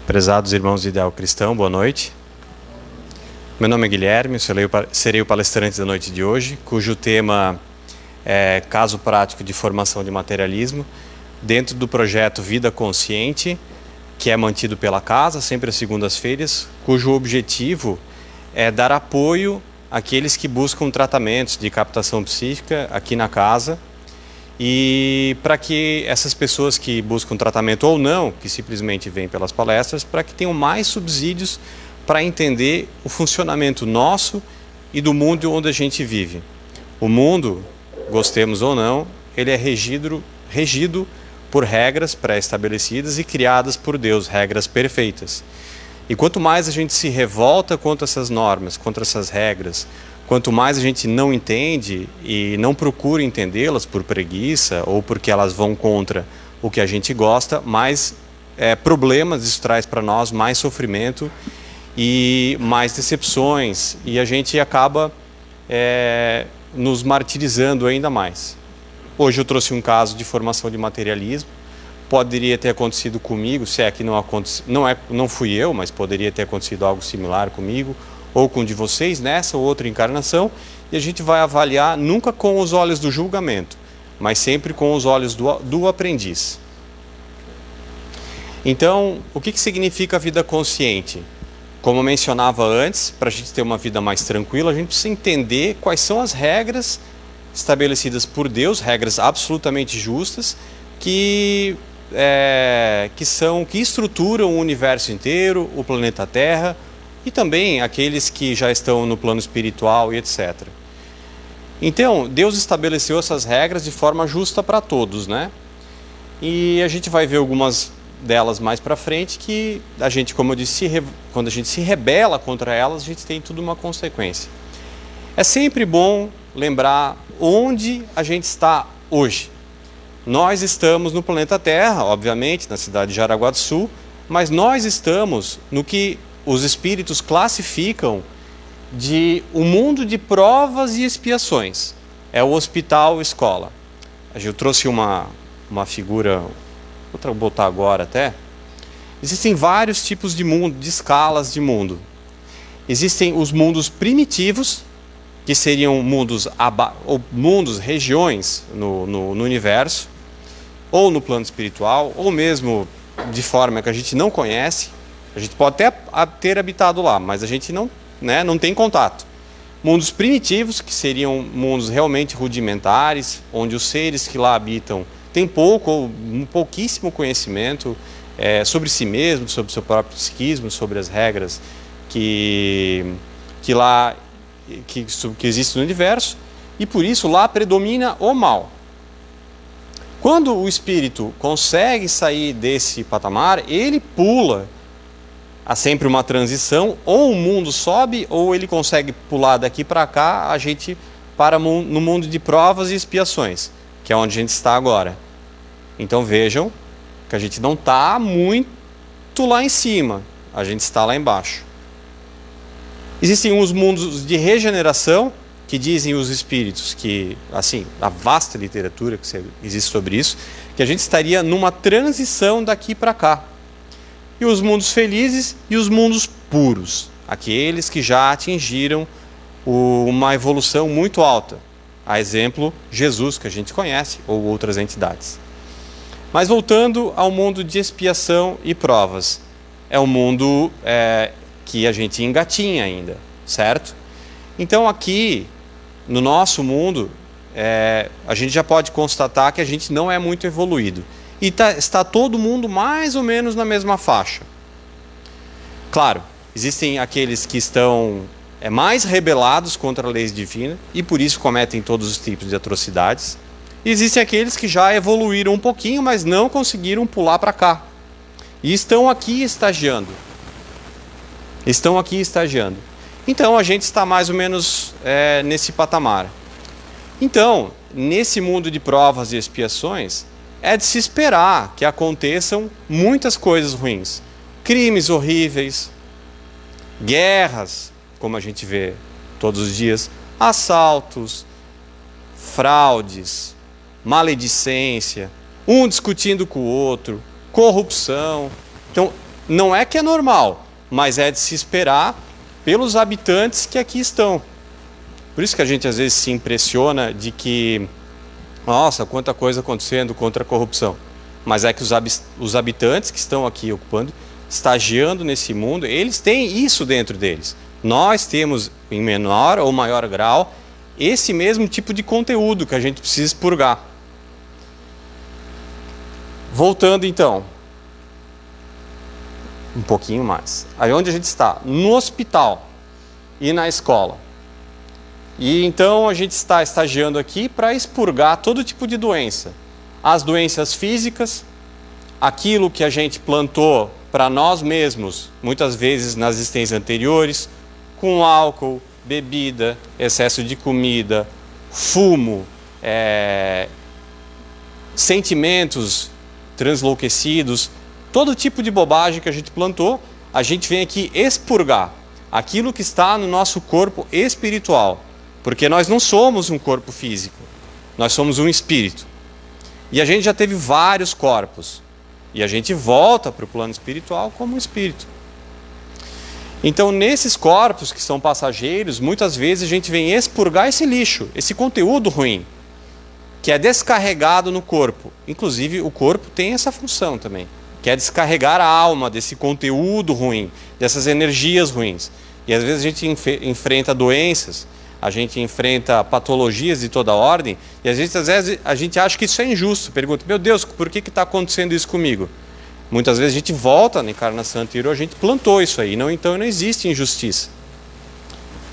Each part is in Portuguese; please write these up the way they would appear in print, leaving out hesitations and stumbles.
Prezados irmãos do Ideal Cristão, boa noite. Meu nome é Guilherme, serei o palestrante da noite de hoje, cujo tema é caso prático de formação de materialismo, dentro do projeto Vida Consciente, que é mantido pela casa, sempre às segundas-feiras, cujo objetivo é dar apoio àqueles que buscam tratamentos de captação psíquica aqui na casa, e para que essas pessoas que buscam tratamento ou não, que simplesmente vêm pelas palestras, para que tenham mais subsídios para entender o funcionamento nosso e do mundo onde a gente vive. O mundo, gostemos ou não, ele é regido por regras pré-estabelecidas e criadas por Deus, regras perfeitas. E quanto mais a gente se revolta contra essas normas, contra essas regras, quanto mais a gente não entende e não procura entendê-las por preguiça ou porque elas vão contra o que a gente gosta, mais problemas isso traz para nós, mais sofrimento e mais decepções. E a gente acaba nos martirizando ainda mais. Hoje eu trouxe um caso de formação de materialismo. Poderia ter acontecido comigo, se é que não fui eu, mas poderia ter acontecido algo similar comigo, ou com um de vocês, nessa ou outra encarnação, e a gente vai avaliar nunca com os olhos do julgamento, mas sempre com os olhos do aprendiz. Então, o que significa a vida consciente? Como eu mencionava antes, para a gente ter uma vida mais tranquila, a gente precisa entender quais são as regras estabelecidas por Deus, regras absolutamente justas, que estruturam o universo inteiro, o planeta Terra, e também aqueles que já estão no plano espiritual e etc. Então, Deus estabeleceu essas regras de forma justa para todos, né? E a gente vai ver algumas delas mais para frente que a gente, como eu disse, quando a gente se rebela contra elas, a gente tem tudo uma consequência. É sempre bom lembrar onde a gente está hoje. Nós estamos no planeta Terra, obviamente, na cidade de Jaraguá do Sul, mas nós estamos no que os espíritos classificam de um mundo de provas e expiações. É o hospital escola. Eu trouxe uma figura, vou botar agora até. Existem vários tipos de mundo, de escalas de mundo. Existem os mundos primitivos, que seriam mundos, regiões no universo, ou no plano espiritual, ou mesmo de forma que a gente não conhece. A gente pode até ter habitado lá, mas a gente não tem contato. Mundos primitivos, que seriam mundos realmente rudimentares, onde os seres que lá habitam têm pouco ou pouquíssimo conhecimento sobre si mesmo, sobre o seu próprio psiquismo, sobre as regras que existem no universo, e por isso lá predomina o mal. Quando o espírito consegue sair desse patamar, ele pula. Há sempre uma transição, ou o mundo sobe, ou ele consegue pular daqui para cá, a gente para no mundo de provas e expiações, que é onde a gente está agora. Então vejam que a gente não está muito lá em cima, a gente está lá embaixo. Existem uns mundos de regeneração, que dizem os espíritos, que, assim, a vasta literatura que existe sobre isso, que a gente estaria numa transição daqui para cá. E os mundos felizes e os mundos puros, aqueles que já atingiram uma evolução muito alta. A exemplo, Jesus, que a gente conhece, ou outras entidades. Mas voltando ao mundo de expiação e provas, é um mundo que a gente engatinha ainda, certo? Então aqui, no nosso mundo, a gente já pode constatar que a gente não é muito evoluído. E está todo mundo mais ou menos na mesma faixa. Claro, existem aqueles que estão mais rebelados contra a lei divina e por isso cometem todos os tipos de atrocidades. E existem aqueles que já evoluíram um pouquinho, mas não conseguiram pular para cá. E estão aqui estagiando. Então a gente está mais ou menos nesse patamar. Então, nesse mundo de provas e expiações, é de se esperar que aconteçam muitas coisas ruins. Crimes horríveis, guerras, como a gente vê todos os dias, assaltos, fraudes, maledicência, um discutindo com o outro, corrupção. Então, não é que é normal, mas é de se esperar pelos habitantes que aqui estão. Por isso que a gente às vezes se impressiona de que, nossa, quanta coisa acontecendo contra a corrupção. Mas é que os habitantes que estão aqui ocupando, estagiando nesse mundo, eles têm isso dentro deles. Nós temos, em menor ou maior grau, esse mesmo tipo de conteúdo que a gente precisa expurgar. Voltando então, um pouquinho mais. Aí onde a gente está? No hospital e na escola. E então a gente está estagiando aqui para expurgar todo tipo de doença. As doenças físicas, aquilo que a gente plantou para nós mesmos, muitas vezes nas existências anteriores, com álcool, bebida, excesso de comida, fumo, sentimentos translouquecidos, todo tipo de bobagem que a gente plantou, a gente vem aqui expurgar aquilo que está no nosso corpo espiritual, porque nós não somos um corpo físico, nós somos um espírito. E a gente já teve vários corpos, e a gente volta para o plano espiritual como um espírito. Então, nesses corpos que são passageiros, muitas vezes a gente vem expurgar esse lixo, esse conteúdo ruim, que é descarregado no corpo. Inclusive, o corpo tem essa função também, que é descarregar a alma desse conteúdo ruim, dessas energias ruins. E às vezes a gente enfrenta doenças, a gente enfrenta patologias de toda ordem, e às vezes a gente acha que isso é injusto. Pergunta, meu Deus, por que está acontecendo isso comigo? Muitas vezes a gente volta na encarnação anterior, a gente plantou isso aí, então não existe injustiça.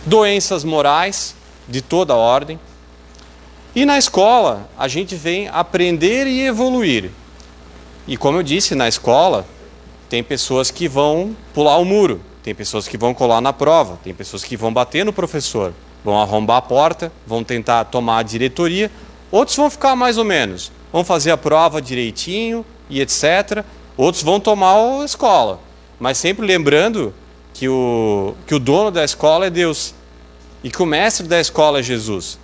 Doenças morais de toda ordem. E na escola, a gente vem aprender e evoluir. E como eu disse, na escola, tem pessoas que vão pular o muro, tem pessoas que vão colar na prova, tem pessoas que vão bater no professor, vão arrombar a porta, vão tentar tomar a diretoria, outros vão ficar mais ou menos, vão fazer a prova direitinho e etc. Outros vão tomar a escola, mas sempre lembrando que o dono da escola é Deus e que o mestre da escola é Jesus.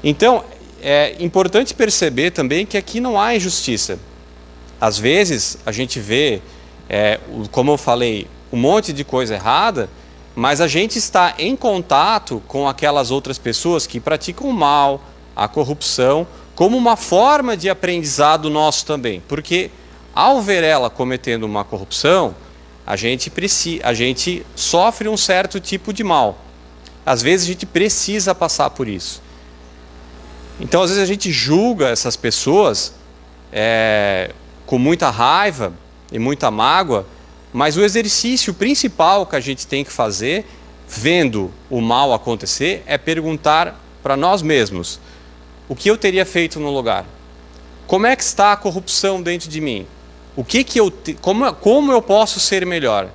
Então, é importante perceber também que aqui não há injustiça. Às vezes, a gente vê, como eu falei, um monte de coisa errada, mas a gente está em contato com aquelas outras pessoas que praticam o mal, a corrupção, como uma forma de aprendizado nosso também. Porque ao ver ela cometendo uma corrupção, a gente sofre um certo tipo de mal. Às vezes a gente precisa passar por isso. Então, às vezes a gente julga essas pessoas com muita raiva e muita mágoa, mas o exercício principal que a gente tem que fazer, vendo o mal acontecer, é perguntar para nós mesmos: o que eu teria feito no lugar? Como é que está a corrupção dentro de mim? Como eu posso ser melhor?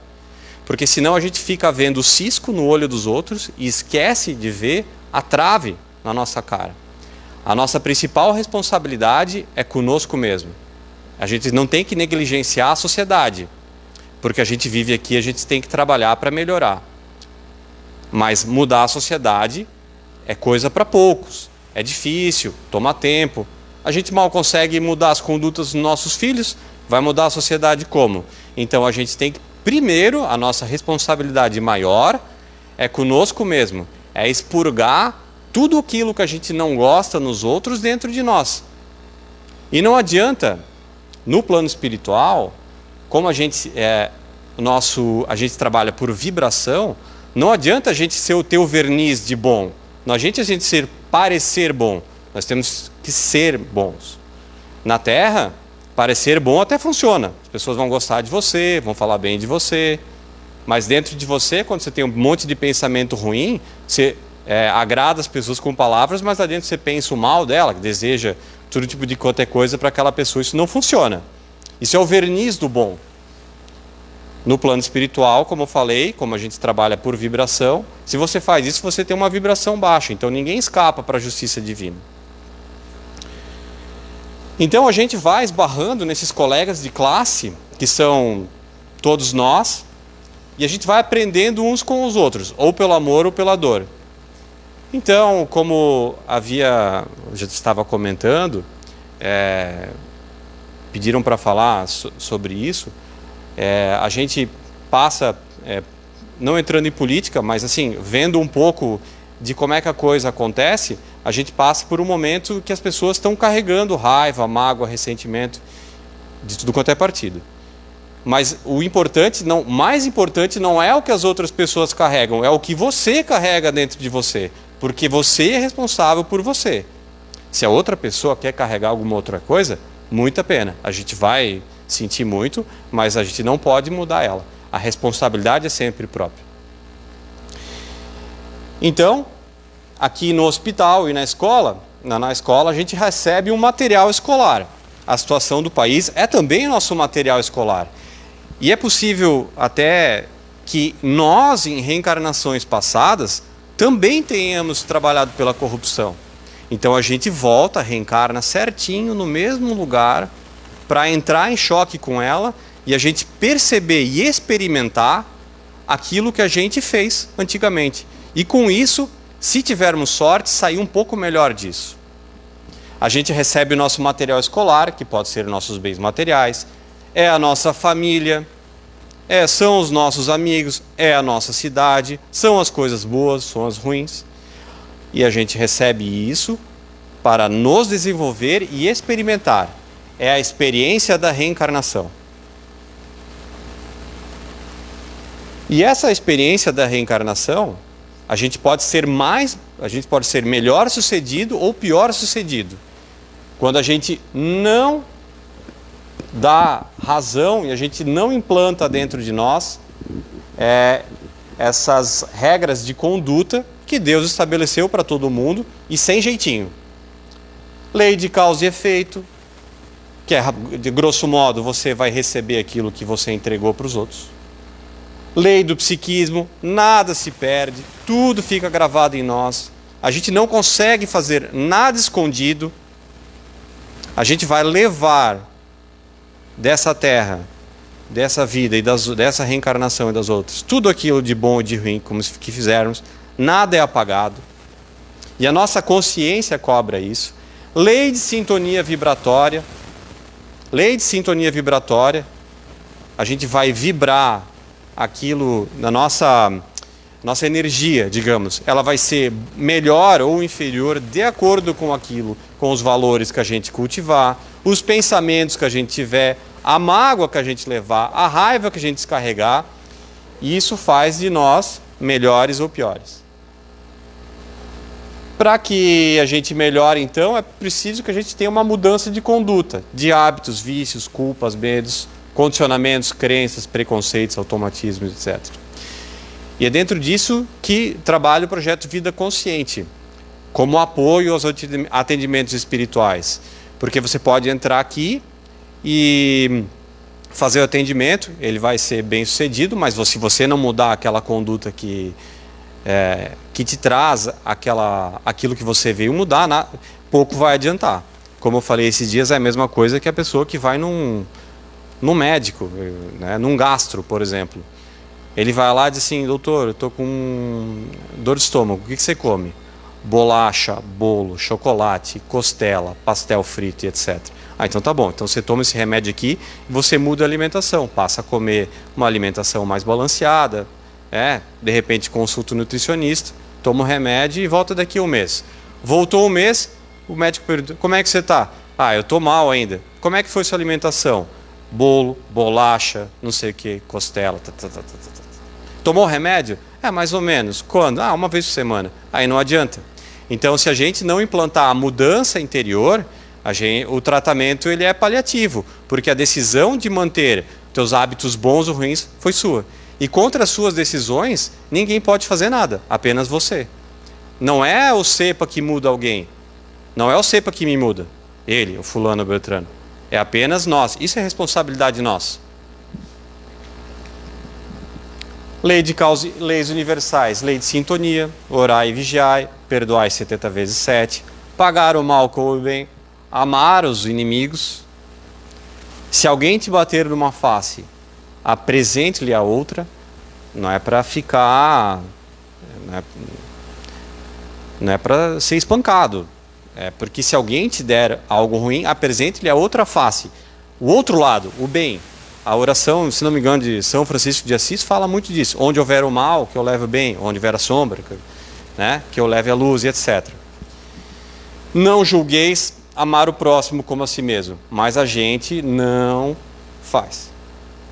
Porque senão a gente fica vendo o cisco no olho dos outros e esquece de ver a trave na nossa cara. A nossa principal responsabilidade é conosco mesmo. A gente não tem que negligenciar a sociedade, porque a gente vive aqui, a gente tem que trabalhar para melhorar. Mas mudar a sociedade é coisa para poucos, é difícil, toma tempo. A gente mal consegue mudar as condutas dos nossos filhos, vai mudar a sociedade como? Então a gente tem que, primeiro, a nossa responsabilidade maior é conosco mesmo, é expurgar tudo aquilo que a gente não gosta nos outros dentro de nós. E não adianta, no plano espiritual, como a gente trabalha por vibração, não adianta a gente ter o verniz de bom, não adianta a gente parecer bom, nós temos que ser bons. Na Terra, parecer bom até funciona, as pessoas vão gostar de você, vão falar bem de você, mas dentro de você, quando você tem um monte de pensamento ruim, você agrada as pessoas com palavras, mas lá dentro você pensa o mal dela, que deseja todo tipo de qualquer coisa para aquela pessoa. Isso não funciona. Isso é o verniz do bom. No plano espiritual, como eu falei, como a gente trabalha por vibração, se você faz isso, você tem uma vibração baixa, então ninguém escapa para a justiça divina. Então a gente vai esbarrando nesses colegas de classe, que são todos nós, e a gente vai aprendendo uns com os outros, ou pelo amor ou pela dor. Então, como já estava comentando, pediram para falar sobre isso, A gente passa, não entrando em política, mas assim, vendo um pouco de como é que a coisa acontece, a gente passa por um momento que as pessoas estão carregando raiva, mágoa, ressentimento, de tudo quanto é partido. Mas o importante, mais importante não é o que as outras pessoas carregam, é o que você carrega dentro de você, porque você é responsável por você. Se a outra pessoa quer carregar alguma outra coisa, muita pena. A gente vai sentir muito, mas a gente não pode mudar ela. A responsabilidade é sempre própria. Então, aqui no hospital e na escola a gente recebe um material escolar. A situação do país é também nosso material escolar. E é possível até que nós, em reencarnações passadas, também tenhamos trabalhado pela corrupção. Então a gente volta, reencarna certinho no mesmo lugar para entrar em choque com ela e a gente perceber e experimentar aquilo que a gente fez antigamente. E com isso, se tivermos sorte, sair um pouco melhor disso. A gente recebe o nosso material escolar, que pode ser nossos bens materiais, é a nossa família, são os nossos amigos, é a nossa cidade, são as coisas boas, são as ruins. E a gente recebe isso para nos desenvolver e experimentar. É a experiência da reencarnação. E essa experiência da reencarnação, a gente pode ser melhor sucedido ou pior sucedido. Quando a gente não dá razão e a gente não implanta dentro de nós essas regras de conduta que Deus estabeleceu para todo mundo e sem jeitinho. Lei de causa e efeito, que de grosso modo você vai receber aquilo que você entregou para os outros. Lei do psiquismo, nada se perde, tudo fica gravado em nós. A gente não consegue fazer nada escondido. A gente vai levar dessa terra, dessa vida e dessa reencarnação e das outras, tudo aquilo de bom e de ruim que fizermos, nada é apagado. E a nossa consciência cobra isso. Lei de sintonia vibratória. Lei de sintonia vibratória. A gente vai vibrar aquilo na nossa energia, digamos. Ela vai ser melhor ou inferior de acordo com aquilo, com os valores que a gente cultivar, os pensamentos que a gente tiver, a mágoa que a gente levar, a raiva que a gente descarregar. E isso faz de nós melhores ou piores. Para que a gente melhore, então, é preciso que a gente tenha uma mudança de conduta, de hábitos, vícios, culpas, medos, condicionamentos, crenças, preconceitos, automatismos, etc. E é dentro disso que trabalha o projeto Vida Consciente, como apoio aos atendimentos espirituais. Porque você pode entrar aqui e fazer o atendimento, ele vai ser bem sucedido, mas se você não mudar aquela conduta que te traz aquilo que você veio mudar, pouco vai adiantar. Como eu falei esses dias, é a mesma coisa que a pessoa que vai num médico, né, num gastro, por exemplo. Ele vai lá e diz assim: doutor, eu estou com dor de estômago, o que você come? Bolacha, bolo, chocolate, costela, pastel frito e etc. Então tá bom, então você toma esse remédio aqui e você muda a alimentação, passa a comer uma alimentação mais balanceada, de repente consulta o nutricionista, toma o remédio e volta daqui a um mês. Voltou um mês, o médico pergunta: como é que você está? Eu estou mal ainda. Como é que foi sua alimentação? Bolo, bolacha, não sei o que, costela. Tomou remédio? Mais ou menos. Quando? Uma vez por semana. Aí não adianta. Então, se a gente não implantar a mudança interior, o tratamento ele é paliativo, porque a decisão de manter teus hábitos bons ou ruins foi sua. E contra as suas decisões, ninguém pode fazer nada, apenas você. Não é o cepa que muda alguém. Não é o cepa que me muda. Ele, o fulano, o Beltrano. É apenas nós. Isso é responsabilidade nossa. Lei de causa, leis universais. Lei de sintonia. Orai e vigiai. Perdoai 70 vezes 7. Pagar o mal com o bem. Amar os inimigos. Se alguém te bater numa face, apresente-lhe a outra. Não é para ficar... Não é para ser espancado. Porque se alguém te der algo ruim, apresente-lhe a outra face, o outro lado, o bem. A oração, se não me engano, de São Francisco de Assis fala muito disso. Onde houver o mal, que eu leve o bem. Onde houver a sombra, né, que eu leve a luz, e etc. Não julgueis, amar o próximo como a si mesmo. Mas a gente não faz.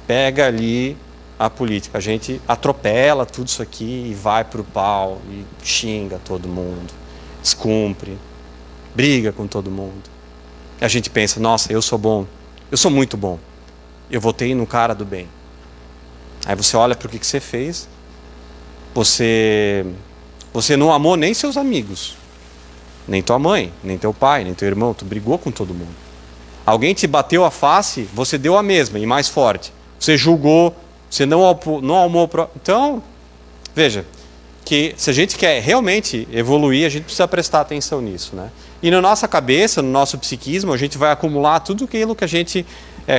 Pega ali a política. A gente atropela tudo isso aqui e vai pro pau e xinga todo mundo. Descumpre. Briga com todo mundo. E a gente pensa, nossa, eu sou bom. Eu sou muito bom. Eu votei no cara do bem. Aí você olha para o que você fez. Você não amou nem seus amigos. Nem tua mãe, nem teu pai, nem teu irmão. Tu brigou com todo mundo. Alguém te bateu a face, você deu a mesma e mais forte. Você julgou, você não amou. Então, veja, que se a gente quer realmente evoluir, a gente precisa prestar atenção nisso, né? E na nossa cabeça, no nosso psiquismo, a gente vai acumular tudo aquilo que a gente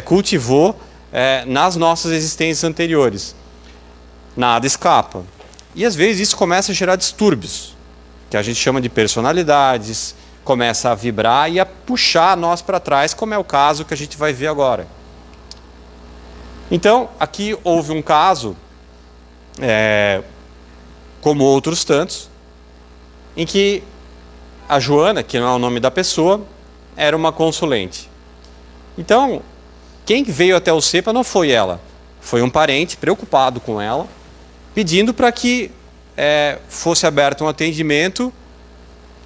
cultivou nas nossas existências anteriores. Nada escapa. E às vezes isso começa a gerar distúrbios, que a gente chama de personalidades, começa a vibrar e a puxar nós para trás, como é o caso que a gente vai ver agora. Então, aqui houve um caso, como outros tantos, em que a Joana, que não é o nome da pessoa, era uma consulente. Então, quem veio até o CEPA não foi ela, foi um parente preocupado com ela, pedindo para que fosse aberto um atendimento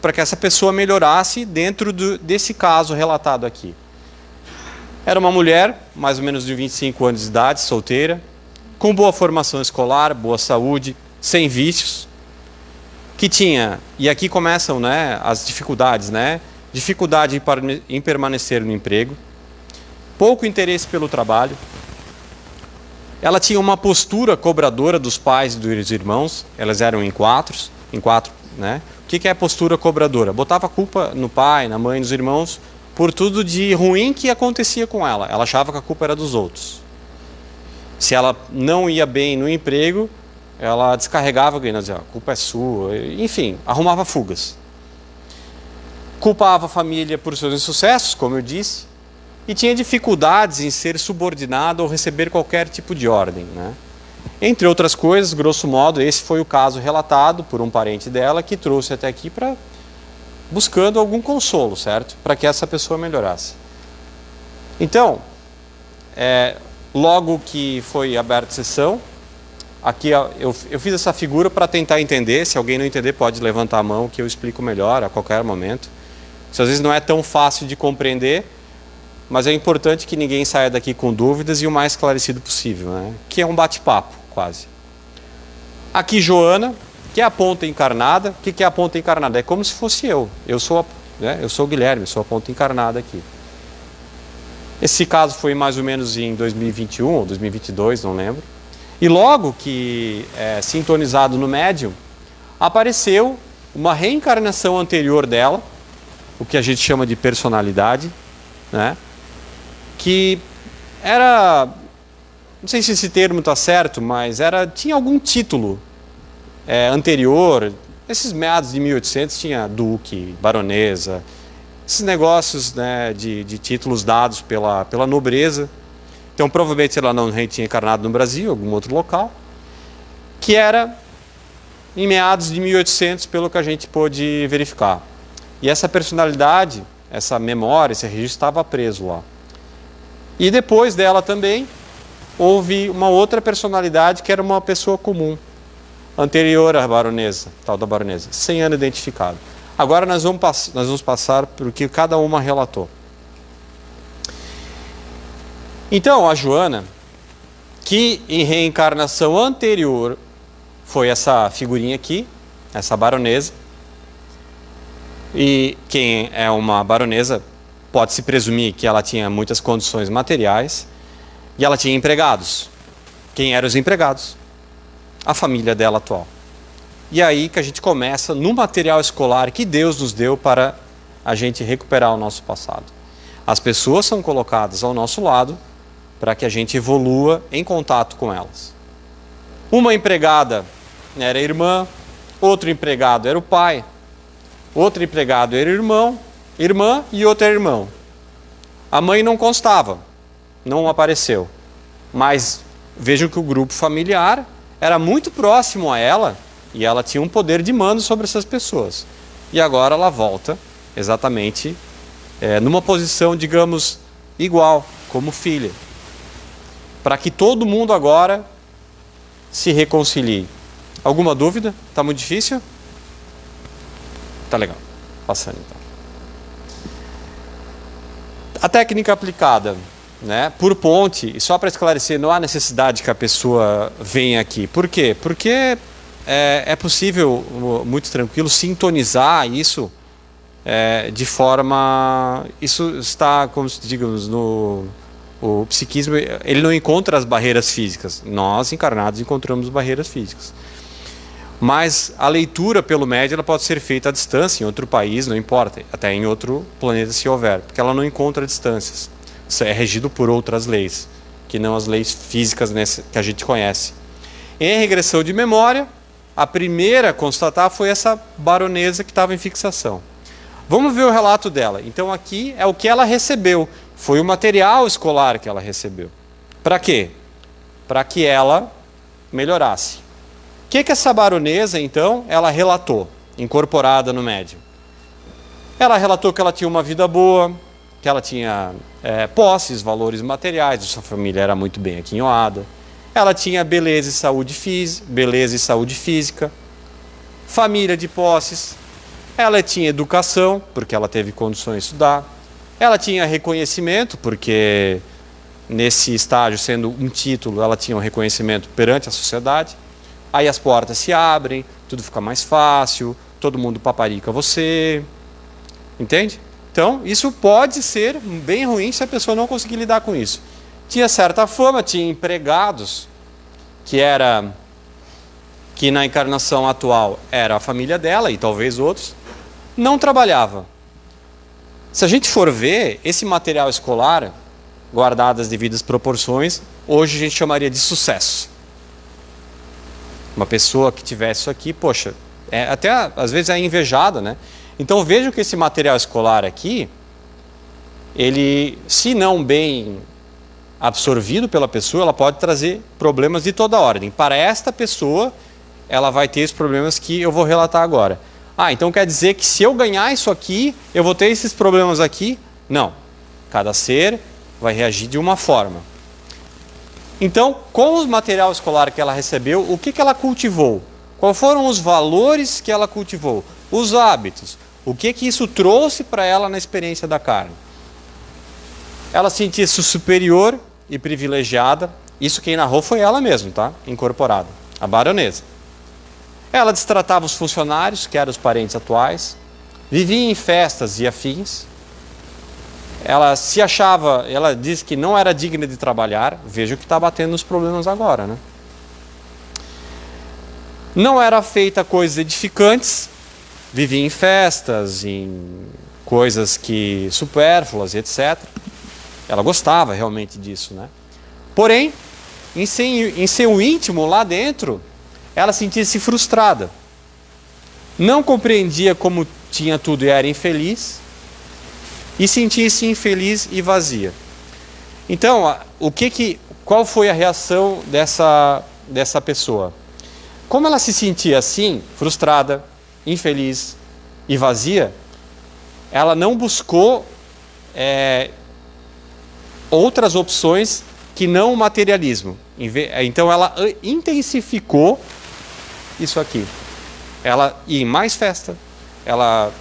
para que essa pessoa melhorasse dentro desse caso relatado aqui. Era uma mulher, mais ou menos de 25 anos de idade, solteira, com boa formação escolar, boa saúde, sem vícios, que tinha, e aqui começam, né, as dificuldades, né? Dificuldade em permanecer no emprego, pouco interesse pelo trabalho. Ela tinha uma postura cobradora dos pais e dos irmãos, elas eram em quatro, né? O que é a postura cobradora? Botava a culpa no pai, na mãe, nos irmãos, por tudo de ruim que acontecia com ela. Ela achava que a culpa era dos outros. Se ela não ia bem no emprego, ela descarregava, dizia, a culpa é sua, enfim, arrumava fugas. Culpava a família por seus insucessos, como eu disse, e tinha dificuldades em ser subordinada ou receber qualquer tipo de ordem, né? Entre outras coisas, grosso modo, esse foi o caso relatado por um parente dela que trouxe até aqui buscando algum consolo, certo? Para que essa pessoa melhorasse. Então, logo que foi aberta a sessão, aqui eu fiz essa figura para tentar entender. Se alguém não entender, pode levantar a mão que eu explico melhor a qualquer momento. Isso às vezes não é tão fácil de compreender, mas é importante que ninguém saia daqui com dúvidas e o mais esclarecido possível, né? Que é um bate-papo, quase. Aqui Joana, que é a ponta encarnada. O que é a ponta encarnada? É como se fosse eu. Eu sou o Guilherme, sou a ponta encarnada aqui. Esse caso foi mais ou menos em 2021 ou 2022, não lembro. E logo que sintonizado no médium, apareceu uma reencarnação anterior dela, o que a gente chama de personalidade, né? Que era, não sei se esse termo está certo, mas tinha algum título anterior. Esses meados de 1800 tinha duque, baronesa, esses negócios, né, de títulos dados pela nobreza. Então provavelmente ela não tinha encarnado no Brasil, algum outro local, que era em meados de 1800, pelo que a gente pôde verificar. E essa personalidade, essa memória, esse registro estava preso lá. E depois dela também houve uma outra personalidade que era uma pessoa comum, anterior à baronesa, tal da baronesa, sem ano identificado. Agora nós vamos passar por o que cada uma relatou. Então a Joana, que em reencarnação anterior foi essa figurinha aqui, essa baronesa, e quem é uma baronesa pode-se presumir que ela tinha muitas condições materiais e ela tinha empregados. Quem eram os empregados? A família dela atual. E aí que a gente começa no material escolar que Deus nos deu para a gente recuperar o nosso passado. As pessoas são colocadas ao nosso lado para que a gente evolua em contato com elas. Uma empregada era a irmã, outro empregado era o pai, outro empregado era irmã e outro era irmão. A mãe não constava, não apareceu. Mas vejam que o grupo familiar era muito próximo a ela e ela tinha um poder de mando sobre essas pessoas. E agora ela volta exatamente numa posição, digamos, igual, como filha. Para que todo mundo agora se reconcilie. Alguma dúvida? Está muito difícil? Tá legal. Passando então. A técnica aplicada, né, por ponte, e só para esclarecer, não há necessidade que a pessoa venha aqui. Por quê? Porque é possível, muito tranquilo, sintonizar isso de forma... Isso está, como digamos, o psiquismo, ele não encontra as barreiras físicas. Nós, encarnados, encontramos barreiras físicas. Mas a leitura pelo médium ela pode ser feita à distância, em outro país, não importa, até em outro planeta se houver, porque ela não encontra distâncias. Isso é regido por outras leis, que não as leis físicas que a gente conhece. Em regressão de memória, a primeira a constatar foi essa baronesa que estava em fixação. Vamos ver o relato dela. Então aqui é o que ela recebeu. Foi o material escolar que ela recebeu. Para quê? Para que ela melhorasse. O que essa baronesa, então, ela relatou, incorporada no médium? Ela relatou que ela tinha uma vida boa, que ela tinha posses, valores materiais, sua família era muito bem aquinhoada. Ela tinha beleza e saúde física, família de posses. Ela tinha educação, porque ela teve condições de estudar. Ela tinha reconhecimento, porque nesse estágio, sendo um título, ela tinha um reconhecimento perante a sociedade. Aí as portas se abrem, tudo fica mais fácil, todo mundo paparica você. Entende? Então, isso pode ser bem ruim se a pessoa não conseguir lidar com isso. Tinha certa fama, tinha empregados, que na encarnação atual era a família dela e talvez outros, não trabalhava. Se a gente for ver, esse material escolar, guardado as devidas proporções, hoje a gente chamaria de sucesso. Uma pessoa que tivesse isso aqui, poxa, até às vezes é invejada, né? Então vejo que esse material escolar aqui, ele, se não bem absorvido pela pessoa, ela pode trazer problemas de toda ordem. Para esta pessoa, ela vai ter os problemas que eu vou relatar agora. Então quer dizer que se eu ganhar isso aqui, eu vou ter esses problemas aqui? Não. Cada ser vai reagir de uma forma. Então, com o material escolar que ela recebeu, o que ela cultivou? Quais foram os valores que ela cultivou? Os hábitos. O que isso trouxe para ela na experiência da carne? Ela sentia-se superior e privilegiada. Isso quem narrou foi ela mesma, tá? Incorporada, a baronesa. Ela destratava os funcionários, que eram os parentes atuais. Vivia em festas e afins. Ela se achava, ela disse que não era digna de trabalhar. Veja o que está batendo nos problemas agora, né? Não era feita coisas edificantes. Vivia em festas, em coisas que supérfluas, etc. Ela gostava realmente disso, né? Porém, em seu íntimo, lá dentro, ela sentia-se frustrada. Não compreendia como tinha tudo e era infeliz. E sentia-se infeliz e vazia. Então, qual foi a reação dessa pessoa? Como ela se sentia assim, frustrada, infeliz e vazia, ela não buscou outras opções que não o materialismo. Então ela intensificou isso aqui. Ela ia em mais festa, ela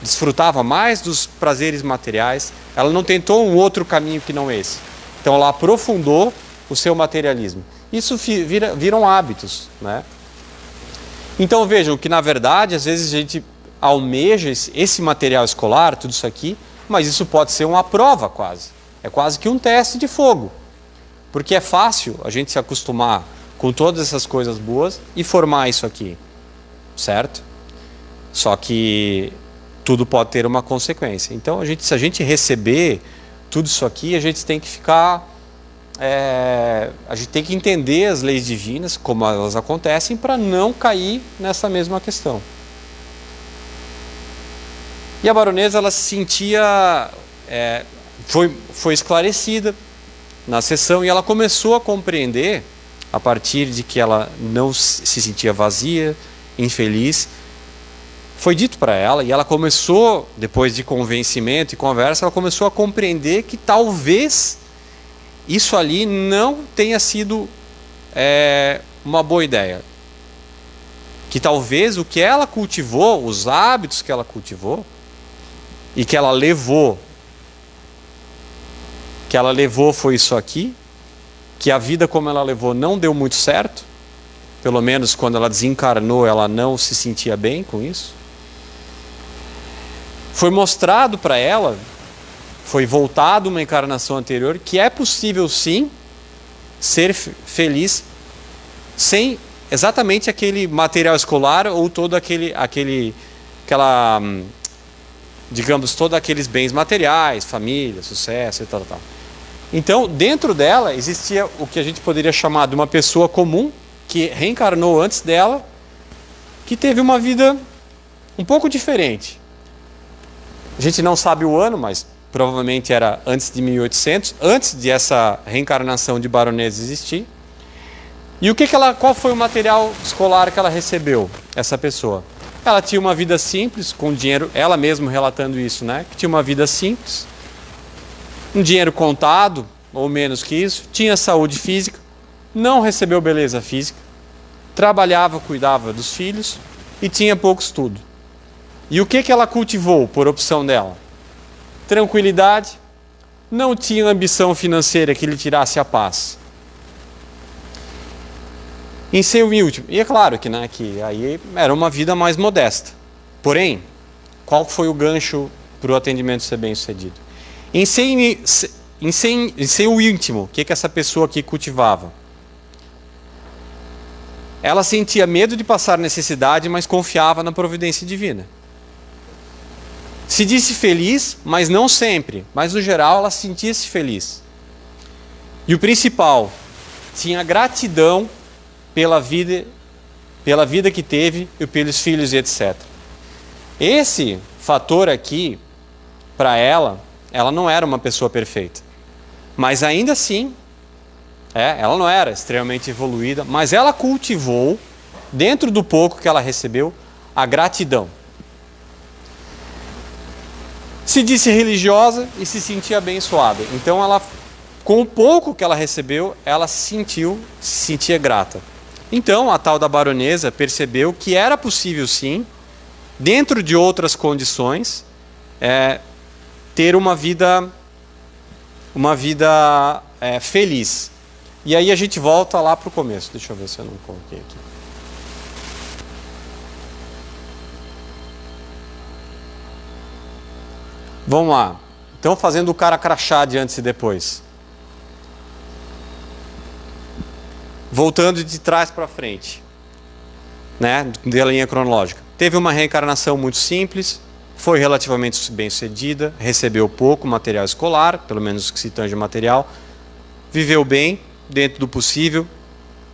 desfrutava mais dos prazeres materiais, ela não tentou um outro caminho que não esse. Então ela aprofundou o seu materialismo. Isso viram hábitos, né? Então vejam que na verdade às vezes a gente almeja esse material escolar, tudo isso aqui, mas isso pode ser uma prova quase. É quase que um teste de fogo. Porque é fácil a gente se acostumar com todas essas coisas boas e formar isso aqui, certo? Só que tudo pode ter uma consequência. Então, se a gente receber tudo isso aqui, a gente tem que ficar... a gente tem que entender as leis divinas, como elas acontecem, para não cair nessa mesma questão. E a baronesa, ela se sentia... foi esclarecida na sessão e ela começou a compreender, a partir de que ela não se sentia vazia, infeliz. Foi dito para ela e ela começou, depois de convencimento e conversa, ela começou a compreender que talvez isso ali não tenha sido uma boa ideia. Que talvez o que ela cultivou, os hábitos que ela cultivou e que ela levou foi isso aqui, que a vida como ela levou não deu muito certo, pelo menos quando ela desencarnou ela não se sentia bem com isso. Foi mostrado para ela, foi voltado uma encarnação anterior, que é possível sim ser feliz sem exatamente aquele material escolar ou todo digamos, todos aqueles bens materiais, família, sucesso e tal. Então, dentro dela existia o que a gente poderia chamar de uma pessoa comum que reencarnou antes dela, que teve uma vida um pouco diferente. A gente não sabe o ano, mas provavelmente era antes de 1800, antes de essa reencarnação de baronesa existir. E qual foi o material escolar que ela recebeu, essa pessoa? Ela tinha uma vida simples, com dinheiro, ela mesma relatando isso, né? Que tinha uma vida simples, um dinheiro contado, ou menos que isso, tinha saúde física, não recebeu beleza física, trabalhava, cuidava dos filhos e tinha pouco estudo. E o que ela cultivou por opção dela? Tranquilidade, não tinha ambição financeira que lhe tirasse a paz. Em seu último, e é claro que, né, que aí era uma vida mais modesta. Porém, qual foi o gancho para o atendimento ser bem sucedido? Em seu íntimo, o que essa pessoa aqui cultivava? Ela sentia medo de passar necessidade, mas confiava na providência divina. Se disse feliz, mas não sempre. Mas no geral ela sentia-se feliz. E o principal, tinha gratidão pela vida que teve e pelos filhos e etc. Esse fator aqui, para ela não era uma pessoa perfeita. Mas ainda assim, ela não era extremamente evoluída, mas ela cultivou, dentro do pouco que ela recebeu, a gratidão. Se disse religiosa e se sentia abençoada. Então ela, com o pouco que ela recebeu, ela se sentia grata. Então a tal da baronesa percebeu que era possível sim, dentro de outras condições, ter uma vida feliz. E aí a gente volta lá para o começo. Deixa eu ver se eu não coloquei aqui. Vamos lá. Então, fazendo o cara crachá de antes e depois. Voltando de trás para frente, né, da linha cronológica. Teve uma reencarnação muito simples, foi relativamente bem sucedida, recebeu pouco material escolar, pelo menos que se tange material, viveu bem, dentro do possível,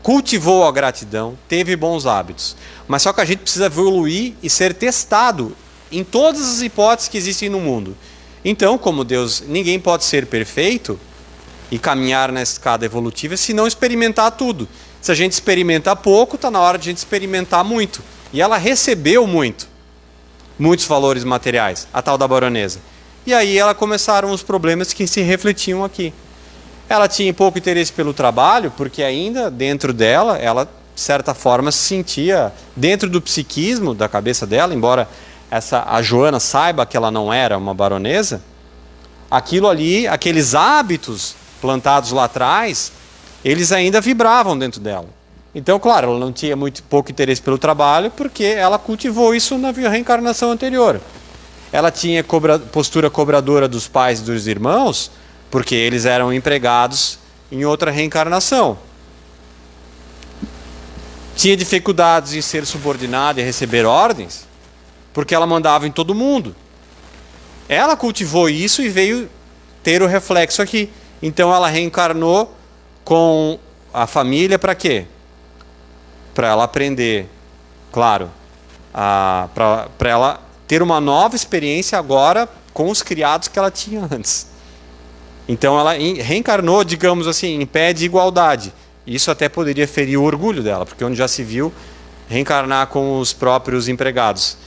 cultivou a gratidão, teve bons hábitos. Mas só que a gente precisa evoluir e ser testado em todas as hipóteses que existem no mundo. Então, como ninguém pode ser perfeito e caminhar na escada evolutiva se não experimentar tudo. Se a gente experimenta pouco, está na hora de a gente experimentar muito. E ela recebeu muitos valores materiais, a tal da baronesa. E aí começaram os problemas que se refletiam aqui. Ela tinha pouco interesse pelo trabalho, porque ainda dentro dela, ela de certa forma se sentia, dentro do psiquismo da cabeça dela, embora a Joana saiba que ela não era uma baronesa, aquilo ali, aqueles hábitos plantados lá atrás, eles ainda vibravam dentro dela. Então, claro, ela não tinha pouco interesse pelo trabalho, porque ela cultivou isso na reencarnação anterior. Ela tinha postura cobradora dos pais e dos irmãos, porque eles eram empregados em outra reencarnação. Tinha dificuldades em ser subordinada e receber ordens, porque ela mandava em todo mundo. Ela cultivou isso e veio ter o reflexo aqui. Então ela reencarnou com a família para quê? Para ela aprender, claro, para ela ter uma nova experiência agora com os criados que ela tinha antes. Então ela reencarnou, digamos assim, em pé de igualdade. Isso até poderia ferir o orgulho dela, porque onde já se viu reencarnar com os próprios empregados.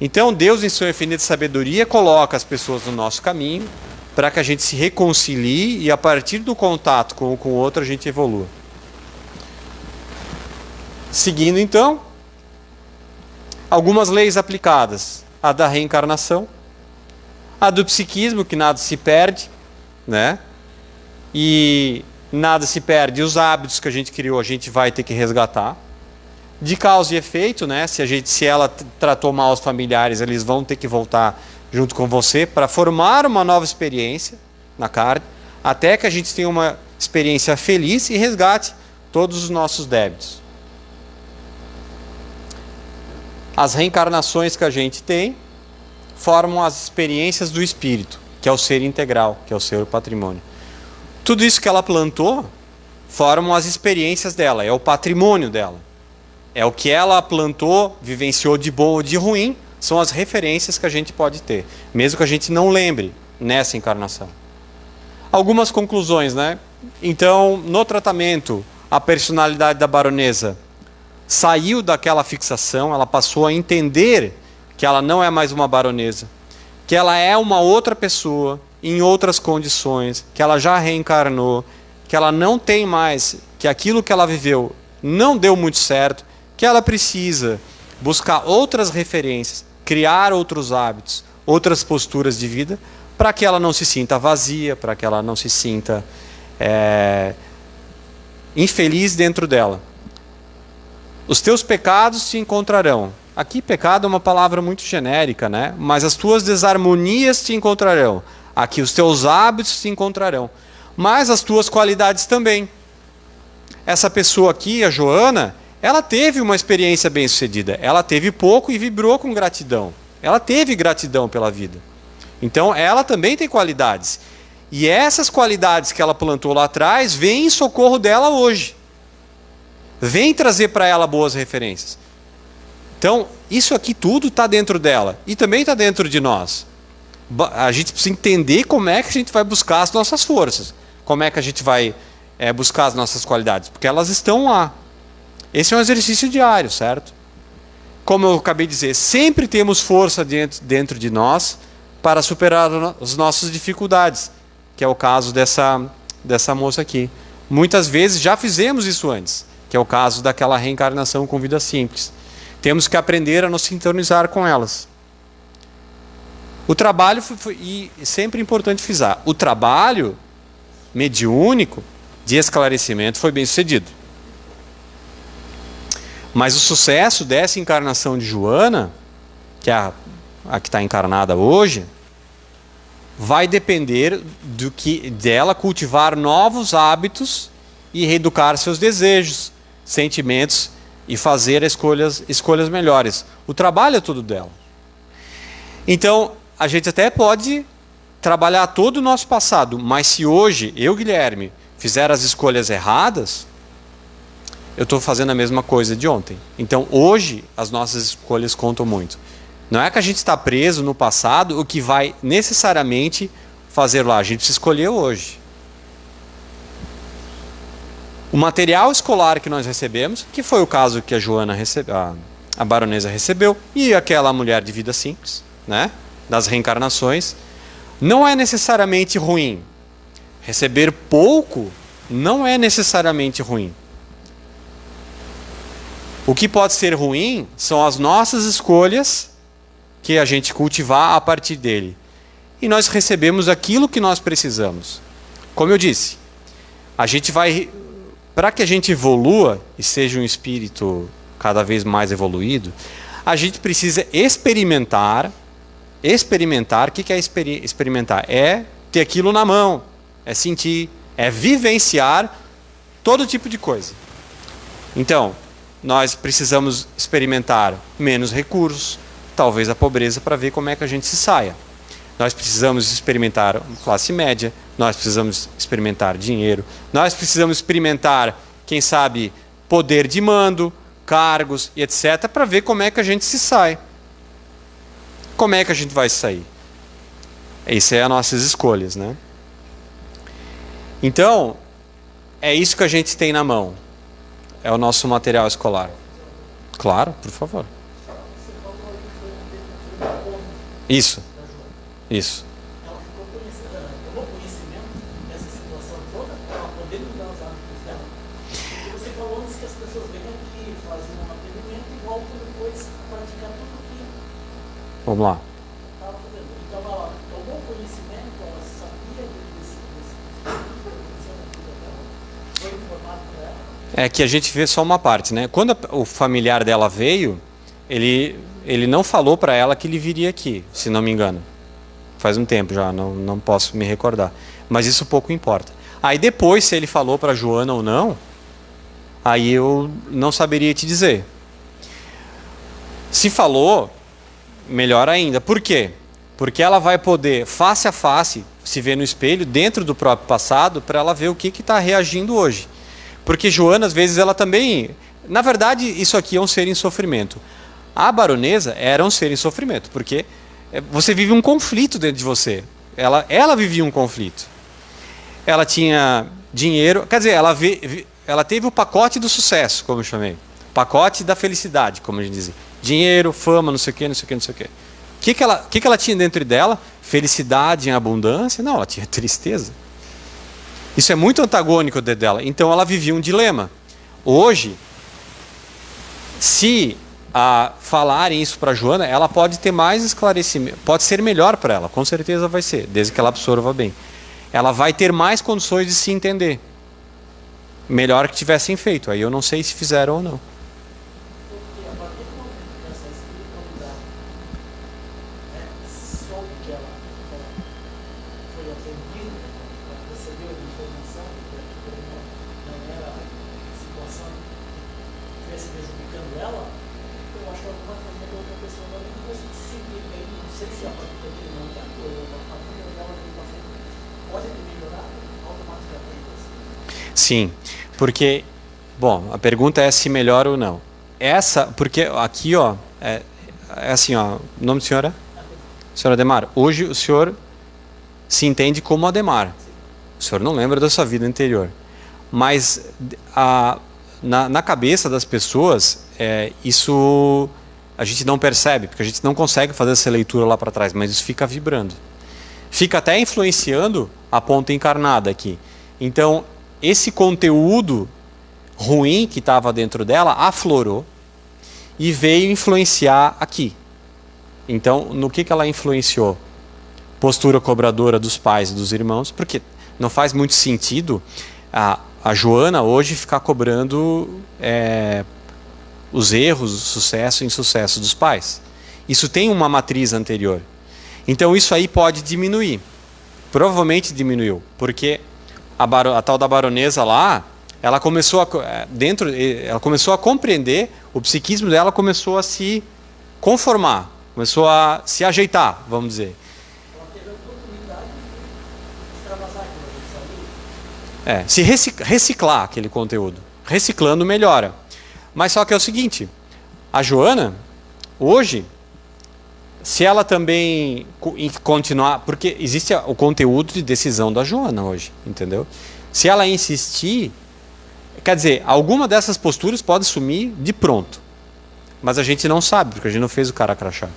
Então Deus, em sua infinita sabedoria, coloca as pessoas no nosso caminho para que a gente se reconcilie e a partir do contato com o outro a gente evolua. Seguindo então, algumas leis aplicadas. A da reencarnação, a do psiquismo, que nada se perde, né? E nada se perde, os hábitos que a gente criou a gente vai ter que resgatar. De causa e efeito, né? Se ela tratou mal os familiares, eles vão ter que voltar junto com você para formar uma nova experiência na carne, até que a gente tenha uma experiência feliz e resgate todos os nossos débitos. As reencarnações que a gente tem formam as experiências do espírito, que é o ser integral, que é o ser patrimônio. Tudo isso que ela plantou formam as experiências dela, é o patrimônio dela. É o que ela plantou, vivenciou de bom ou de ruim, são as referências que a gente pode ter, mesmo que a gente não lembre nessa encarnação. Algumas conclusões, né? Então, no tratamento, a personalidade da baronesa saiu daquela fixação, ela passou a entender que ela não é mais uma baronesa, que ela é uma outra pessoa, em outras condições, que ela já reencarnou, que ela não tem mais, que aquilo que ela viveu não deu muito certo, que ela precisa buscar outras referências, criar outros hábitos, outras posturas de vida, para que ela não se sinta vazia, para que ela não se sinta infeliz dentro dela. Os teus pecados te encontrarão. Aqui pecado é uma palavra muito genérica, né? Mas as tuas desarmonias te encontrarão. Aqui os teus hábitos te encontrarão. Mas as tuas qualidades também. Essa pessoa aqui, a Joana, ela teve uma experiência bem-sucedida. Ela teve pouco e vibrou com gratidão. Ela teve gratidão pela vida. Então ela também tem qualidades. E essas qualidades que ela plantou lá atrás vêm em socorro dela hoje. Vem trazer para ela boas referências. Então, isso aqui tudo está dentro dela. E também está dentro de nós. A gente precisa entender como é que a gente vai buscar as nossas forças. Como é que a gente vai buscar as nossas qualidades. Porque elas estão lá. Esse é um exercício diário, certo? Como eu acabei de dizer, sempre temos força dentro de nós para superar as nossas dificuldades. Que é o caso dessa moça aqui. Muitas vezes já fizemos isso antes. Que é o caso daquela reencarnação com vida simples. Temos que aprender a nos sintonizar com elas. O trabalho, e sempre é importante frisar, o trabalho mediúnico de esclarecimento foi bem sucedido. Mas o sucesso dessa encarnação de Joana, que é a que está encarnada hoje, vai depender dela cultivar novos hábitos e reeducar seus desejos, sentimentos e fazer escolhas melhores. O trabalho é tudo dela. Então, a gente até pode trabalhar todo o nosso passado, mas se hoje eu, Guilherme, fizer as escolhas erradas, eu estou fazendo a mesma coisa de ontem. Então, hoje, as nossas escolhas contam muito. Não é que a gente está preso no passado, o que vai necessariamente fazer lá. A gente precisa escolher hoje. O material escolar que nós recebemos, que foi o caso que a Joana a baronesa recebeu, e aquela mulher de vida simples, né, das reencarnações, não é necessariamente ruim. Receber pouco não é necessariamente ruim. O que pode ser ruim são as nossas escolhas que a gente cultivar a partir dele. E nós recebemos aquilo que nós precisamos. Como eu disse, a gente vai... Para que a gente evolua e seja um espírito cada vez mais evoluído, a gente precisa experimentar. Experimentar, o que é experimentar? É ter aquilo na mão, é sentir, é vivenciar todo tipo de coisa. Então, nós precisamos experimentar menos recursos, talvez a pobreza, para ver como é que a gente se saia. Nós precisamos experimentar classe média, nós precisamos experimentar dinheiro, nós precisamos experimentar, quem sabe, poder de mando, cargos e etc., para ver como é que a gente se sai. Como é que a gente vai sair? Isso é as nossas escolhas, né? Então, é isso que a gente tem na mão. É o nosso material escolar. Claro, por favor. Isso. Isso. Ela ficou conhecida, tomou conhecimento dessa situação toda para poder mudar os hábitos dela. E você falou antes que as pessoas vêm aqui, fazem um atendimento e voltam depois a praticar tudo o que Vamos lá. estava fazendo. Então ela tomou conhecimento, ela sabia desse foi informado para ela. É que a gente vê só uma parte, né? Quando o familiar dela veio, ele não falou para ela que ele viria aqui, se não me engano. Faz um tempo já, não posso me recordar. Mas isso pouco importa. Aí depois, se ele falou para Joana ou não, aí eu não saberia te dizer. Se falou, melhor ainda. Por quê? Porque ela vai poder, face a face, se ver no espelho, dentro do próprio passado, para ela ver o que está reagindo hoje. Porque Joana, às vezes, ela também... Na verdade, isso aqui é um ser em sofrimento. A baronesa era um ser em sofrimento, porque você vive um conflito dentro de você. Ela vivia um conflito. Ela tinha dinheiro... Quer dizer, ela teve o pacote do sucesso, como eu chamei. Pacote da felicidade, como a gente dizia. Dinheiro, fama, não sei o quê, não sei o quê, não sei o quê. O que ela tinha dentro dela? Felicidade em abundância? Não, ela tinha tristeza. Isso é muito antagônico dela. Então ela vivia um dilema. Hoje, se falarem isso para Joana, ela pode ter mais esclarecimento, pode ser melhor para ela, com certeza vai ser, desde que ela absorva bem. Ela vai ter mais condições de se entender. Melhor que tivessem feito. Aí eu não sei se fizeram ou não. Porque a partir do momento que essa espiritualidade soube que ela foi atendida, recebeu a informação que não era a situação que estivesse prejudicando ela, eu acho que automaticamente a outra pessoa não começou a se sentir bem. Não sei se a partir daquele momento a família dela pode ter melhorado automaticamente. Sim, porque, bom, a pergunta é se melhora ou não. Porque aqui, ó, é assim, ó, o nome do senhor é? Senhor Ademar. Hoje o senhor se entende como Ademar. O senhor não lembra da sua vida anterior. Mas na cabeça das pessoas, isso a gente não percebe, porque a gente não consegue fazer essa leitura lá para trás, mas isso fica vibrando. Fica até influenciando a ponta encarnada aqui. Então, esse conteúdo ruim que estava dentro dela aflorou e veio influenciar aqui. Então, no que ela influenciou? Postura cobradora dos pais e dos irmãos, porque não faz muito sentido a Joana hoje ficar cobrando os erros, o sucesso e insucesso dos pais. Isso tem uma matriz anterior. Então, isso aí pode diminuir. Provavelmente diminuiu, porque a tal da baronesa lá, ela começou a compreender, o psiquismo dela começou a se conformar, começou a se ajeitar, vamos dizer. Ela teve a oportunidade de extravasar aquilo, Se reciclar aquele conteúdo. Reciclando melhora. Mas só que é o seguinte, a Joana, hoje, se ela também continuar... Porque existe o conteúdo de decisão da Joana hoje, entendeu? Se ela insistir... Quer dizer, alguma dessas posturas pode sumir de pronto. Mas a gente não sabe, porque a gente não fez o cara crachá.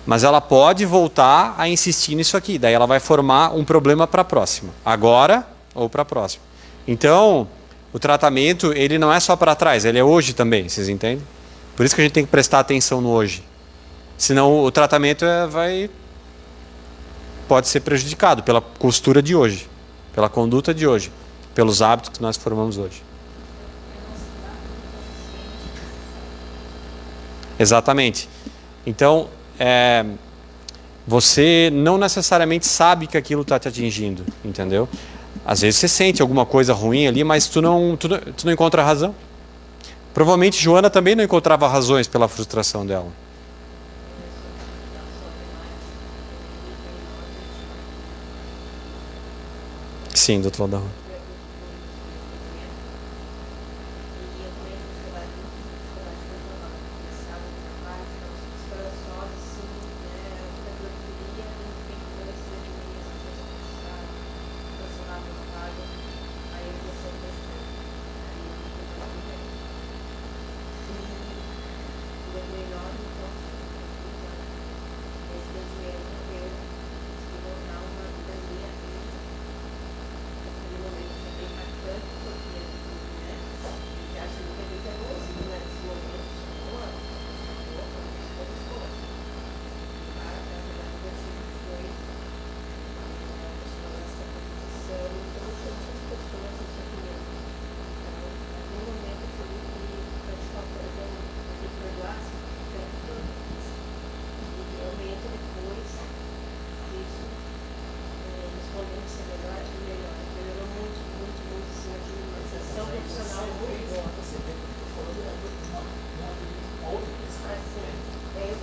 Mas ela pode voltar a insistir nisso aqui. Daí ela vai formar um problema para a próxima. Agora ou para a próxima. Então, o tratamento, ele não é só para trás, ele é hoje também, vocês entendem? Por isso que a gente tem que prestar atenção no hoje. Senão o tratamento pode ser prejudicado pela postura de hoje, pela conduta de hoje, pelos hábitos que nós formamos hoje. Exatamente. Então, você não necessariamente sabe que aquilo está te atingindo, entendeu? Às vezes você sente alguma coisa ruim ali, mas tu não encontra razão. Provavelmente Joana também não encontrava razões pela frustração dela. Sim, do outro lado da rua.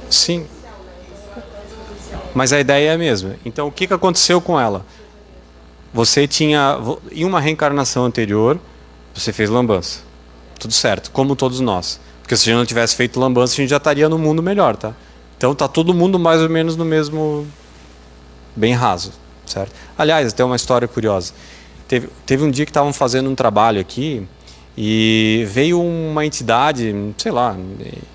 Sim. Mas a ideia é a mesma. Então, o que aconteceu com ela? Você tinha, em uma reencarnação anterior, você fez lambança. Tudo certo, como todos nós. Porque se a gente não tivesse feito lambança, a gente já estaria no mundo melhor, tá? Então tá todo mundo mais ou menos no mesmo, bem raso, certo? Aliás, tem uma história curiosa. Teve um dia que estavam fazendo um trabalho aqui e veio uma entidade, sei lá,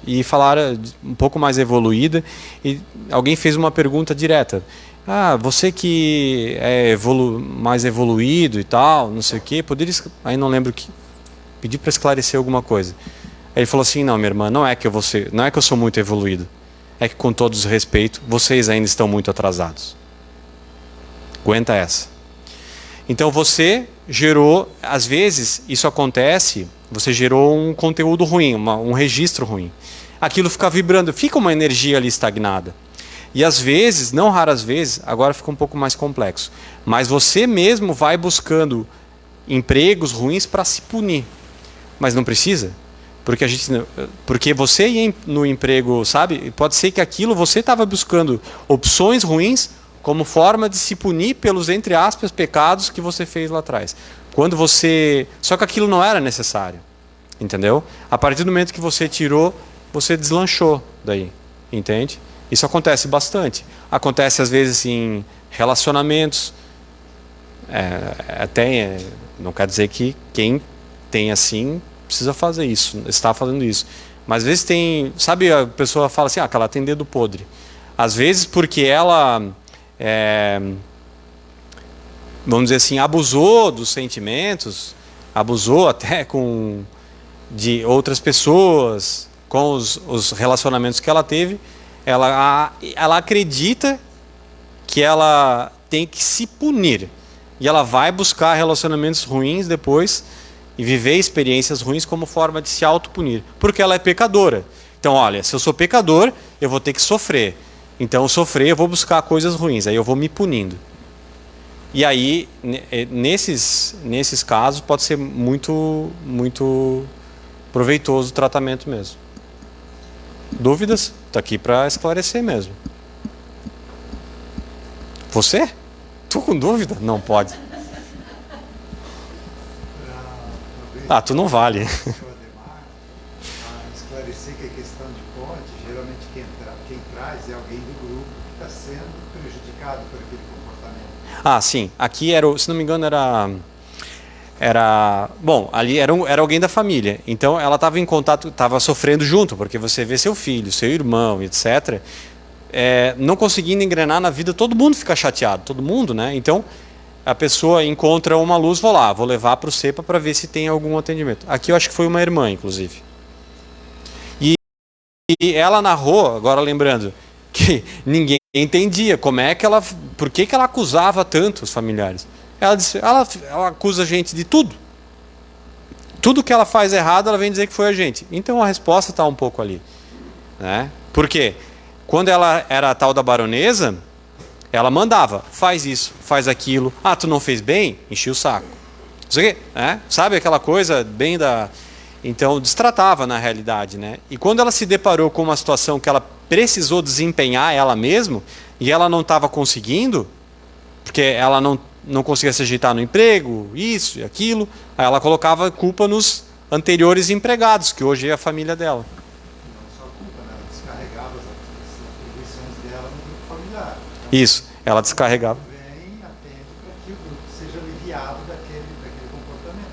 e falaram um pouco mais evoluída e alguém fez uma pergunta direta. Ah, você que é mais evoluído e tal, não sei o quê, poderia... Aí não lembro que... Pedi para esclarecer alguma coisa. Aí ele falou assim, não, minha irmã, não é que eu sou muito evoluído. É que, com todo os respeito, vocês ainda estão muito atrasados. Aguenta essa. Então você gerou, às vezes isso acontece, você gerou um conteúdo ruim, um registro ruim. Aquilo fica vibrando, fica uma energia ali estagnada. E às vezes, não raras vezes, agora fica um pouco mais complexo, mas você mesmo vai buscando empregos ruins para se punir. Mas não precisa, porque você ia no emprego, sabe? Pode ser que aquilo você estava buscando opções ruins como forma de se punir pelos, entre aspas, pecados que você fez lá atrás. Só que aquilo não era necessário, entendeu? A partir do momento que você tirou, você deslanchou daí, entende? Isso acontece bastante. Acontece às vezes em relacionamentos. Não quer dizer que quem tem assim precisa fazer isso, está fazendo isso. Mas às vezes tem, sabe, a pessoa fala assim, que ela tem dedo podre. Às vezes porque ela, vamos dizer assim, abusou dos sentimentos, abusou até de outras pessoas, com os relacionamentos que ela teve, ela acredita que ela tem que se punir. E ela vai buscar relacionamentos ruins depois e viver experiências ruins como forma de se autopunir. Porque ela é pecadora. Então, olha, se eu sou pecador, eu vou ter que sofrer. Então, eu vou buscar coisas ruins. Aí eu vou me punindo. E aí, nesses casos, pode ser muito, muito proveitoso o tratamento mesmo. Dúvidas? Está aqui para esclarecer mesmo. Você? Tu com dúvida? Não pode. Tu não vale. Esclarecer que a questão de ponte, geralmente quem traz é alguém do grupo que está sendo prejudicado por aquele comportamento. Sim. Aqui se não me engano, bom, ali era alguém da família. Então ela estava em contato, estava sofrendo junto, porque você vê seu filho, seu irmão, etc. Não conseguindo engrenar na vida, todo mundo fica chateado, todo mundo, né? Então a pessoa encontra uma luz, vou levar para o CEPA para ver se tem algum atendimento. Aqui eu acho que foi uma irmã, inclusive. E ela narrou, agora lembrando, que ninguém entendia por que ela acusava tanto os familiares. Ela disse, ela acusa a gente de tudo. Tudo que ela faz errado, ela vem dizer que foi a gente. Então a resposta está um pouco ali, né? Por quê? Quando ela era a tal da baronesa, ela mandava, faz isso, faz aquilo. Tu não fez bem? Enchia o saco. Isso aqui, né? Sabe aquela coisa bem da... Então, destratava na realidade, né? E quando ela se deparou com uma situação que ela precisou desempenhar ela mesma, e ela não estava conseguindo, porque ela não conseguia se ajeitar no emprego, isso e aquilo, aí ela colocava culpa nos anteriores empregados, que hoje é a família dela. Isso, ela descarregava. Vem, atende para que o grupo seja aliviado daquele comportamento.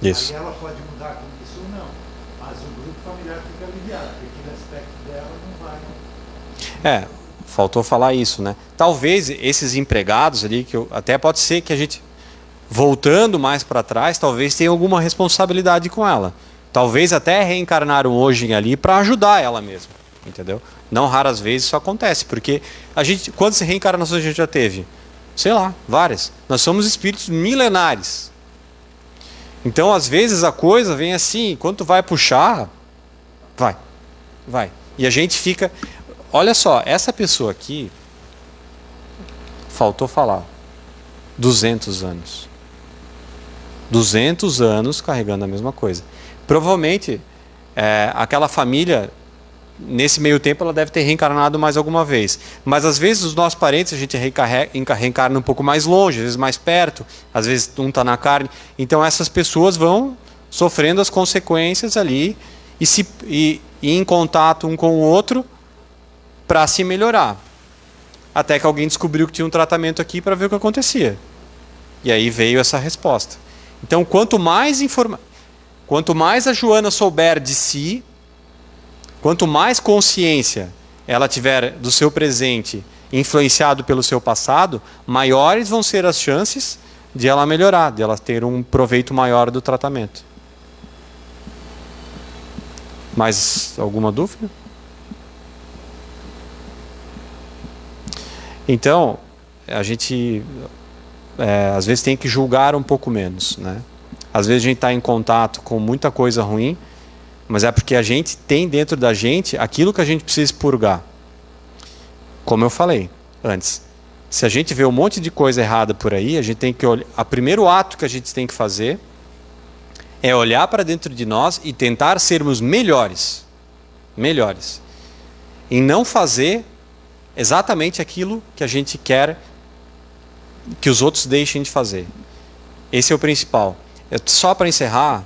Isso. Aí ela pode mudar com isso ou não, mas o grupo familiar fica aliviado, porque aquele aspecto dela não vai... Faltou falar isso, né? Talvez esses empregados ali, até pode ser que a gente, voltando mais para trás, talvez tenha alguma responsabilidade com ela. Talvez até reencarnaram hoje ali para ajudar ela mesma, entendeu? Não raras vezes isso acontece, porque quantas reencarnações a gente já teve? Sei lá, várias. Nós somos espíritos milenares. Então, às vezes, a coisa vem assim, quando tu vai puxar, vai. E a gente fica... Olha só, essa pessoa aqui, faltou falar, 200 anos. 200 anos carregando a mesma coisa. Provavelmente, aquela família, nesse meio tempo, ela deve ter reencarnado mais alguma vez. Mas às vezes os nossos parentes a gente reencarna um pouco mais longe, às vezes mais perto, às vezes um está na carne. Então essas pessoas vão sofrendo as consequências ali e em contato um com o outro para se melhorar. Até que alguém descobriu que tinha um tratamento aqui para ver o que acontecia. E aí veio essa resposta. Então, quanto mais a Joana souber de si, quanto mais consciência ela tiver do seu presente, influenciado pelo seu passado, maiores vão ser as chances de ela melhorar, de ela ter um proveito maior do tratamento. Mais alguma dúvida? Então, a gente às vezes tem que julgar um pouco menos, né? Às vezes a gente está em contato com muita coisa ruim, mas é porque a gente tem dentro da gente aquilo que a gente precisa expurgar. Como eu falei antes, se a gente vê um monte de coisa errada por aí, a gente tem que olhar. O primeiro ato que a gente tem que fazer é olhar para dentro de nós e tentar sermos melhores. Melhores. Em não fazer exatamente aquilo que a gente quer que os outros deixem de fazer. Esse é o principal. Só para encerrar,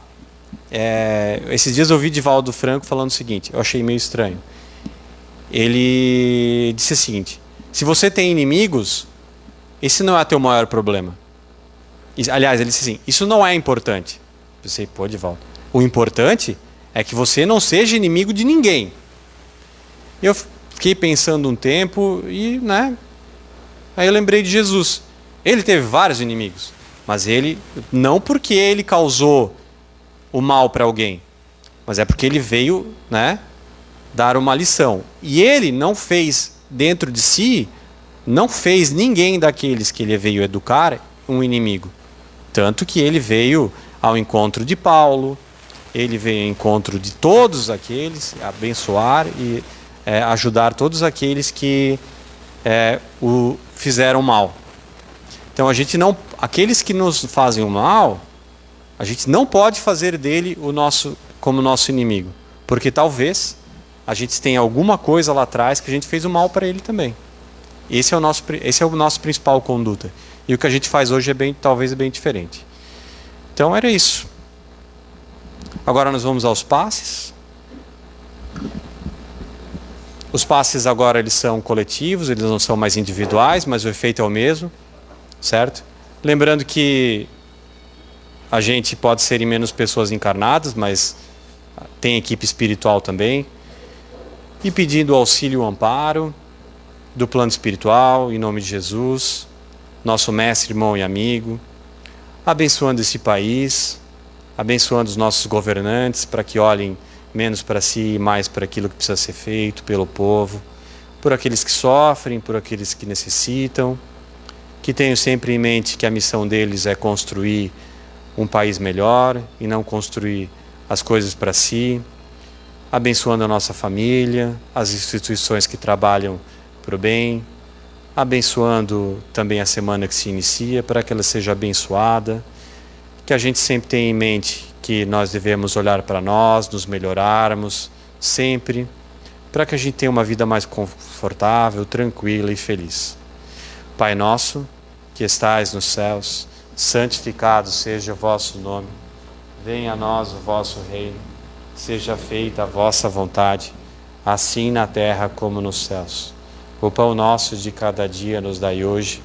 esses dias eu ouvi Divaldo Franco falando o seguinte, eu achei meio estranho. Ele disse o seguinte: se você tem inimigos, esse não é teu maior problema. Aliás, ele disse assim, isso não é importante. Eu pensei, pô, Divaldo, o importante é que você não seja inimigo de ninguém. Eu fiquei pensando um tempo e, aí eu lembrei de Jesus. Ele teve vários inimigos, mas ele, não porque ele causou o mal para alguém, mas é porque ele veio, dar uma lição. E ele não fez dentro de si, não fez ninguém daqueles que ele veio educar um inimigo. Tanto que ele veio ao encontro de Paulo, ele veio ao encontro de todos aqueles, abençoar e ajudar todos aqueles que o fizeram mal. Então aqueles que nos fazem o mal, a gente não pode fazer dele como nosso inimigo, porque talvez a gente tenha alguma coisa lá atrás que a gente fez o mal para ele também. Esse é o nosso principal conduta. E o que a gente faz hoje talvez bem diferente. Então era isso. Agora nós vamos aos passes. Os passes agora eles são coletivos, eles não são mais individuais, mas o efeito é o mesmo, certo? Lembrando que a gente pode ser em menos pessoas encarnadas, mas tem equipe espiritual também. E pedindo auxílio e amparo do plano espiritual, em nome de Jesus, nosso mestre, irmão e amigo, abençoando esse país, abençoando os nossos governantes para que olhem menos para si e mais para aquilo que precisa ser feito pelo povo, por aqueles que sofrem, por aqueles que necessitam, que tenham sempre em mente que a missão deles é construir um país melhor e não construir as coisas para si, abençoando a nossa família, as instituições que trabalham para o bem, abençoando também a semana que se inicia, para que ela seja abençoada, que a gente sempre tenha em mente que nós devemos olhar para nós, nos melhorarmos sempre, para que a gente tenha uma vida mais confortável, tranquila e feliz. Pai nosso, que estais nos céus, santificado seja o vosso nome, venha a nós o vosso reino, seja feita a vossa vontade, assim na terra como nos céus. O pão nosso de cada dia nos dai hoje,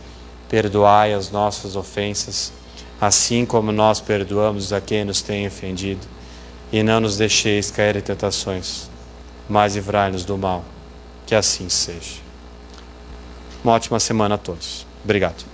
perdoai as nossas ofensas, assim como nós perdoamos a quem nos tem ofendido, e não nos deixeis cair em tentações, mas livrai-nos do mal, que assim seja. Uma ótima semana a todos. Obrigado.